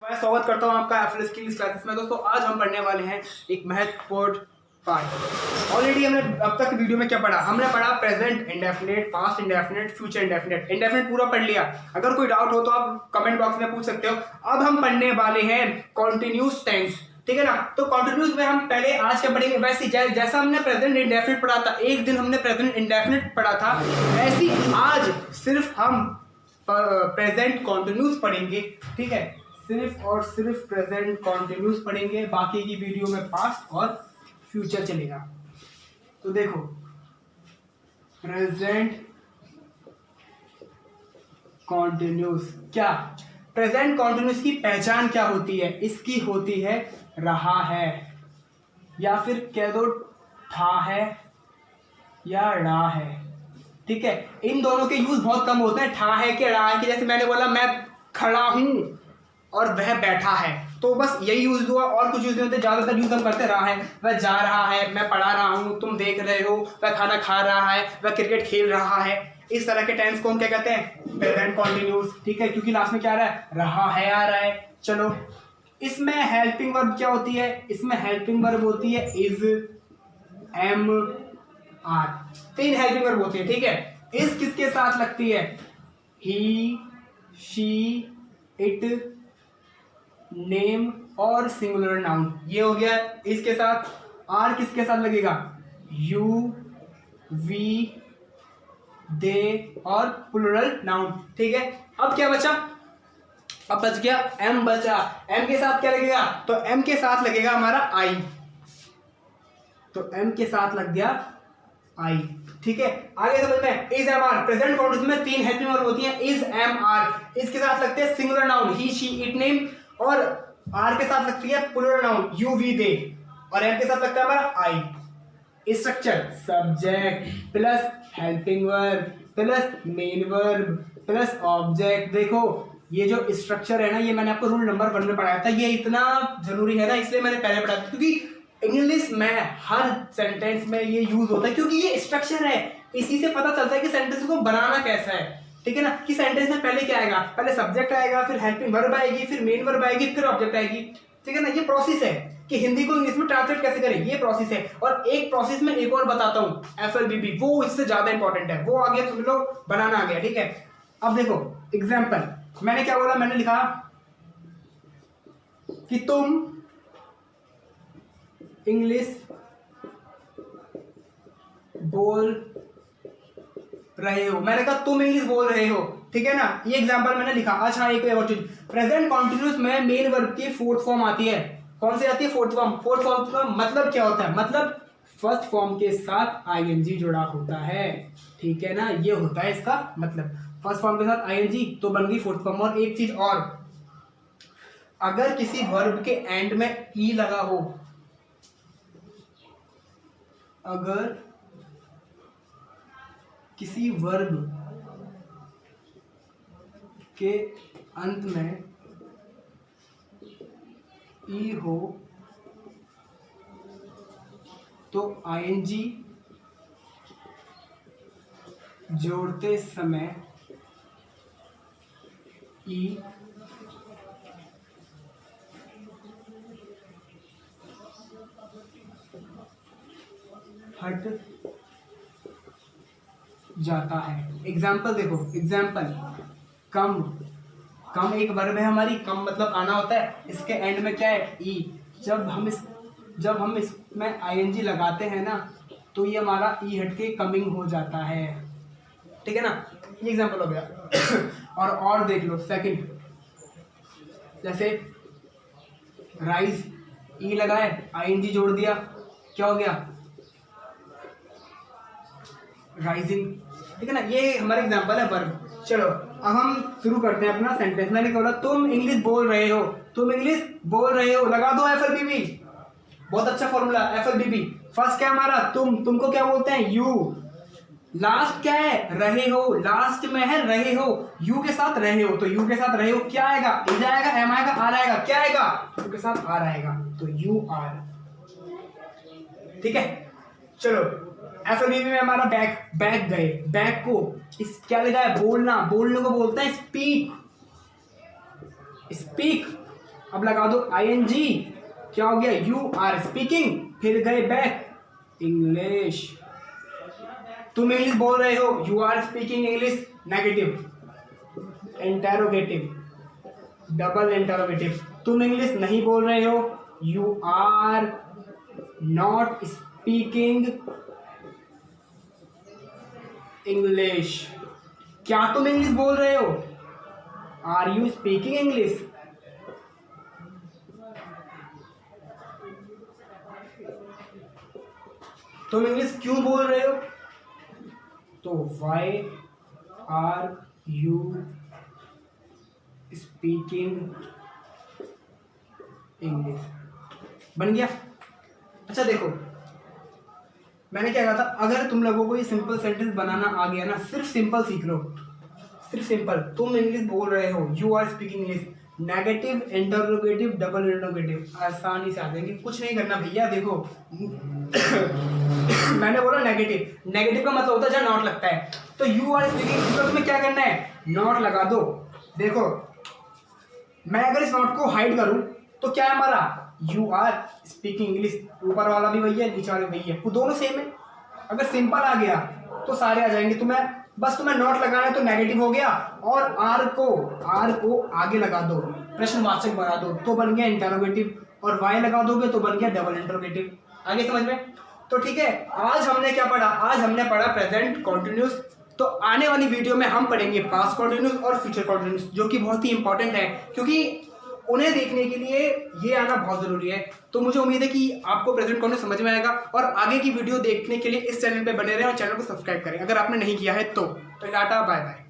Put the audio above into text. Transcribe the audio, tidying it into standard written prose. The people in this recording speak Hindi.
मैं स्वागत करता हूं आपका एफएल स्किल्स क्लासेस में। दोस्तों आज हम पढ़ने वाले हैं एक महत्वपूर्ण पार्ट। ऑलरेडी हमने अब तक वीडियो में क्या पढ़ा? हमने पढ़ा present indefinite, past indefinite, future indefinite. Indefinite पूरा पढ़ लिया। अगर कोई डाउट हो तो आप कमेंट बॉक्स में पूछ सकते हो। अब हम पढ़ने वाले हैं कॉन्टिन्यूस टेंस, ठीक है ना। तो कॉन्टिन्यूस में हम पहले आज क्या पढ़ेंगे? वैसे जैसा हमने प्रेजेंट इंडेफिनिट पढ़ा था, एक दिन हमने प्रेजेंट इंडेफिनिट पढ़ा था, वैसे आज सिर्फ हम प्रेजेंट कॉन्टिन्यूस पढ़ेंगे, ठीक है। सिर्फ और सिर्फ प्रेजेंट कॉन्टिन्यूस पढ़ेंगे, बाकी की वीडियो में पास्ट और फ्यूचर चलेगा। तो देखो प्रेजेंट कॉन्टिन्यूस क्या, प्रेजेंट कॉन्टिन्यूस की पहचान क्या होती है? इसकी होती है रहा है, या फिर कह दो था है या रहा है, ठीक है। इन दोनों के यूज बहुत कम होते हैं, ठा है कि रहा है। कि जैसे मैंने बोला मैं खड़ा हूं और वह बैठा है, तो बस यही यूज हुआ और कुछ यूज नहीं होते। ज्यादातर यूज हम करते रहा है, वह जा रहा है, मैं पढ़ा रहा हूं, तुम देख रहे हो, वह खाना खा रहा है, वह क्रिकेट खेल रहा है। इस तरह के टेंस को हम क्या कहते हैं? प्रेजेंट कॉन्टिन्यूस, ठीक है। क्योंकि लास्ट में क्या आ रहा है? रहा है आ रहा है। चलो इसमें हेल्पिंग वर्ब क्या होती है? इसमें हेल्पिंग वर्ब होती है इज, एम, आर। तीन हेल्पिंग वर्ब होती है, ठीक है। इस किसके साथ लगती है? ही, शी, इट, नेम और सिंगुलर नाउन, ये हो गया इसके साथ। आर किसके साथ लगेगा? यू, वी, दे और प्लूरल नाउन, ठीक है। अब क्या बचा? अब बच गया एम बचा। एम के साथ क्या लगेगा? तो एम के साथ लगेगा हमारा आई, तो एम के साथ लग गया आई, ठीक है। आगे समझ में is, am, are. Present continuous में तीन हेल्पिंग वर्ब होती हैं, इज, एम, आर। इसके साथ लगते हैं singular noun he, she, it, name, और आर के साथ लगती है plural noun you, we, they, और एम के साथ लगता है हमारा I. Structure subject plus helping verb plus main verb plus object. देखो ये जो स्ट्रक्चर है ना, ये मैंने आपको रूल नंबर 1 में पढ़ाया था। ये इतना जरूरी है ना, इसलिए मैंने पहले पढ़ाया था, क्योंकि इंग्लिश में हर सेंटेंस में ये यूज होता है, क्योंकि ये स्ट्रक्चर है। इसी से पता चलता है कि सेंटेंस को बनाना कैसा है, ठीक है ना। कि सेंटेंस में पहले क्या आएगा? पहले सब्जेक्ट आएगा, फिर हेल्पिंग वर्ब आएगी, फिर मेन वर्ब आएगी, फिर ऑब्जेक्ट आएगी, ठीक है ना। ये प्रोसेस है कि हिंदी को इंग्लिश में ट्रांसलेट कैसे करें, ये प्रोसेस है। और एक प्रोसेस में एक और बताता हूं, एफएलबीबी, वो इससे ज्यादा इंपॉर्टेंट है। वो आ गया, तुम लोग बनाना आ गया, ठीक है। अब देखो एग्जाम्पल, मैंने क्या बोला? मैंने लिखा कि तुम इंग्लिश बोल रहे हो। मैंने कहा तुम इंग्लिश बोल रहे हो, ठीक है ना। ये एग्जांपल मैंने लिखा। अच्छा एक और चीज, प्रेजेंट कॉन्टिन्यूस में मेन वर्ब की फोर्थ फॉर्म आती है। कौन सी आती है? Fourth form. फोर्थ फॉर्म का मतलब क्या होता है? मतलब फर्स्ट फॉर्म के साथ आईएनजी जुड़ा होता है, ठीक है ना। ये होता है इसका मतलब, फर्स्ट फॉर्म के साथ आईएनजी तो बन गई फोर्थ फॉर्म। और एक चीज और, अगर किसी वर्ब के एंड में ई लगा हो, अगर किसी वर्ब के अंत में ई हो तो आईएनजी जोड़ते समय ई हट जाता है। एग्जाम्पल देखो, एग्जाम्पल कम, कम एक वर्ब है हमारी, कम मतलब आना होता है। इसके एंड में क्या है? ई। जब हम इसमें आईएनजी लगाते हैं ना, तो ये हमारा ई हट के कमिंग हो जाता है, ठीक है ना। ये एग्जाम्पल हो गया। और देख लो सेकंड, जैसे राइज, ई लगाए, आईएनजी जोड़ दिया, क्या हो गया? राइजिंग, ठीक है ना। ये हमारा एग्जांपल है वर्ब। चलो अब हम शुरू करते हैं अपना सेंटेंस। मैंने बोला तुम इंग्लिश बोल रहे हो, तुम इंग्लिश बोल रहे हो, लगा दो एफएलबीबी। बहुत अच्छा फॉर्मूला एफएलबीबी। फर्स्ट क्या हमारा? तुमको क्या बोलते हैं? यू। लास्ट क्या है? रहे हो। लास्ट में है रहे हो, यू के साथ रहे हो, तो यू के साथ रहे हो क्या आएगा? इज आएगा, एम आएगा, आर आएगा। क्या आएगा? यू के साथ आर आएगा, तो यू आर, ठीक है। चलो एफएलबीबी में हमारा बैक गए, बैक को इस क्या लिखा है? बोलना, बोलने को बोलते हैं स्पीक, स्पीक, अब लगा दो ING, क्या हो गया, यू आर स्पीकिंग, फिर गए बैक इंग्लिश। तुम इंग्लिश बोल रहे हो, you are speaking English, negative, interrogative, double interrogative. तुम इंग्लिश नहीं बोल रहे हो, you are not speaking English. क्या तुम इंग्लिश बोल रहे हो, आर यू स्पीकिंग इंग्लिश। तुम इंग्लिश क्यों बोल रहे हो, तो why are you speaking English, बन गया। अच्छा देखो, मैंने क्या कहा था, अगर तुम लोगों को ये सिंपल सेंटेंस बनाना आ गया ना, सिर्फ सिंपल सीख लो, सिर्फ सिंपल। तुम इंग्लिश बोल रहे हो, you are speaking English, negative, interrogative, double interrogative, आसानी से आ जाएंगे, कुछ नहीं करना भैया। देखो मैंने बोला नेगेटिव, नेगेटिव का मतलब होता है जहाँ नॉट लगता है, तो यू आर स्पीकिंग, तो तुम्हें क्या करना है, नॉट लगा दो। देखो मैं अगर इस नॉट को हाइड करूं तो क्या है हमारा, यू आर स्पीकिंग इंग्लिश, ऊपर वाला भी वही है, नीचे वाला भी वही है, वो दोनों सेम है। अगर सिंपल आ गया तो सारे आ जाएंगे। तुम्हें नॉट लगाना है तो नेगेटिव हो गया, और आर को आगे लगा दो, प्रश्नवाचक बना दो, तो बन गया इंटरोगेटिव, और वाई लगा दोगे तो बन गया डबल इंटरोगेटिव। आगे समझ में? तो ठीक है, आज हमने क्या पढ़ा, आज हमने पढ़ा प्रेजेंट कॉन्टिन्यूस। तो आने वाली वीडियो में हम पढ़ेंगे पास्ट कॉन्टिन्यूस और फ्यूचर कॉन्टिन्यूस, जो कि बहुत ही इंपॉर्टेंट है, क्योंकि उन्हें देखने के लिए ये आना बहुत जरूरी है। तो मुझे उम्मीद है कि आपको प्रेजेंट कॉन्टिन्यूस समझ में आएगा, और आगे की वीडियो देखने के लिए इस चैनल पे बने रहें और चैनल को सब्सक्राइब करें अगर आपने नहीं किया है तो। Tata bye bye.